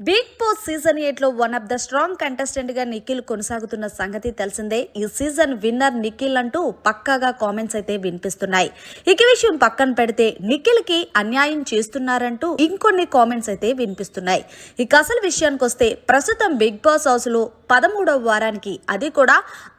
Big boss season 8 లో one of the strong contestant గా నిఖిల్ కొనసాగుతున్న సంగతి తెలిసిందే. ఈ సీజన్ విన్నర్ నిఖిల్ అంటూ పక్కాగా కామెంట్స్ అయితే వినిపిస్తున్నాయి. ఇక విషయం పక్కన పెడితే నిఖిల్ కి అన్యాయం చేస్తున్నారంటూ ఇంకొన్ని కామెంట్స్ అయితే వినిపిస్తున్నాయి. ఇక అసలు విషయానికి వస్తే ప్రస్తుతం బిగ్ బాస్ హౌస్ లో 13వ వారానికి అది కూడా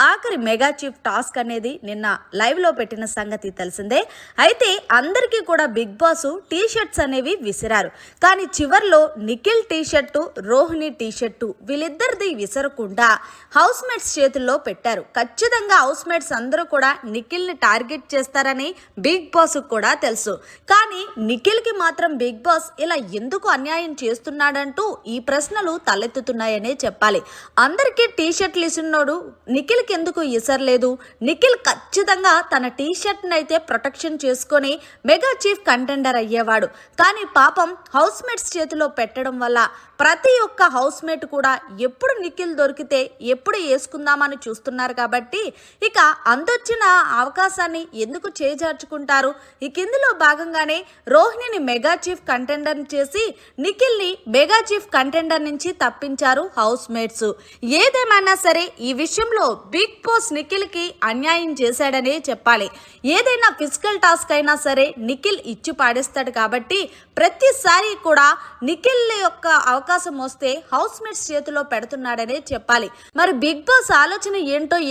ఆఖరి మెగా చీఫ్ టాస్క్ అనేది నిన్న లైవ్ లో పెట్టిన సంగతి తెలిసిందే. అయితే అందరికీ కూడా బిగ్ బాస్ టీ షర్ట్స్ అనేవి విసిరారు. కానీ చివర్లో Nikhil T shirt Rohini T shirt వీళ్ళిద్దరిది విసరకుండా హౌస్ మేట్స్ చేతుల్లో పెట్టారు. ఖచ్చితంగా హౌస్ మేట్స్ అందరూ కూడా నిఖిల్ ని టార్గెట్ చేస్తారని బిగ్ బాస్ కూడా తెలుసు. కానీ నిఖిల్ కి మాత్రం బిగ్ బాస్ ఇలా ఎందుకు అన్యాయం చేస్తున్నాడంటూ ఈ ప్రశ్నలు తలెత్తుతున్నాయనే చెప్పాలి. అందరికీ టీ షర్ట్లు ఇస్తున్నోడు నిఖిల్ కి ఎందుకు ఇసరలేదు? నిఖిల్ ఖచ్చితంగా తన టీ షర్ట్ అయితే ప్రొటెక్షన్ చేసుకొని మెగా చీఫ్ కంటెండర్ అయ్యేవాడు. కానీ పాపం హౌస్ మేట్స్ చేతిలో పెట్టడం వల్ల ప్రతి ఒక్క హౌస్ మేట్ కూడా ఎప్పుడు నిఖిల్ దొరికితే ఎప్పుడు వేసుకుందామని చూస్తున్నారు. కాబట్టి ఇక అందొచ్చిన అవకాశాన్ని ఎందుకు చేజార్చుకుంటారు? ఇక ఇందులో భాగంగానే రోహిణిని మెగా చీఫ్ కంటెండర్ చేసి నిఖిల్ని మెగా చీఫ్ కంటెండర్ నుంచి తప్పించారు హౌస్ మేట్స్. ఏదేమైనా సరే ఈ విషయంలో బిగ్ బాస్ నిఖిల్ కి అన్యాయం చేశాడనే చెప్పాలి. ఏదైనా ఫిజికల్ టాస్క్ అయినా సరే నిఖిల్ ఇచ్చి పాడేస్తాడు. కాబట్టి ప్రతిసారి కూడా నిఖిల్ యొక్క అవకాశం వస్తే హౌస్ మేట్స్ చేతిలో పెడుతున్నాడనే చెప్పాలి. మరి బిగ్ బాస్ ఆలోచన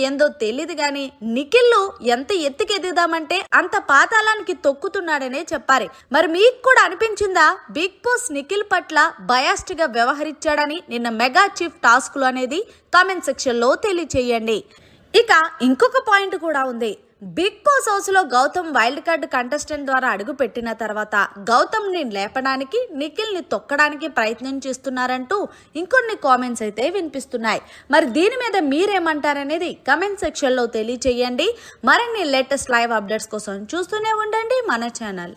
ఏందో తెలియదు కానీ నిఖిల్ ఎంత ఎత్తుకు ఎదుగుదామంటే అంత పాతాళానికి తొక్కుతున్నాడనే చెప్పాలి. మరి మీకు కూడా అనిపించిందా బిగ్ బాస్ నిఖిల్ పట్ల బయాస్డ్ గా వ్యవహరించాడని నిన్న మెగా చీఫ్ టాస్క్ లో అనేది కామెంట్ సెక్షన్ లో తెలియచేయండి. ఇక ఇంకొక పాయింట్ కూడా ఉంది. బిగ్ బాస్ హౌస్ లో గౌతమ్ వైల్డ్ కార్డ్ కంటెస్టెంట్ ద్వారా అడుగు పెట్టిన తర్వాత గౌతమ్ ని లేపడానికి నిఖిల్ ని తొక్కడానికి ప్రయత్నం చేస్తున్నారంటూ ఇంకొన్ని కామెంట్స్ అయితే వినిపిస్తున్నాయి. మరి దీని మీద మీరేమంటారనేది కామెంట్ సెక్షన్ లో తెలియచేయండి. మరిన్ని లేటెస్ట్ లైవ్ అప్డేట్స్ కోసం చూస్తూనే ఉండండి మన ఛానల్.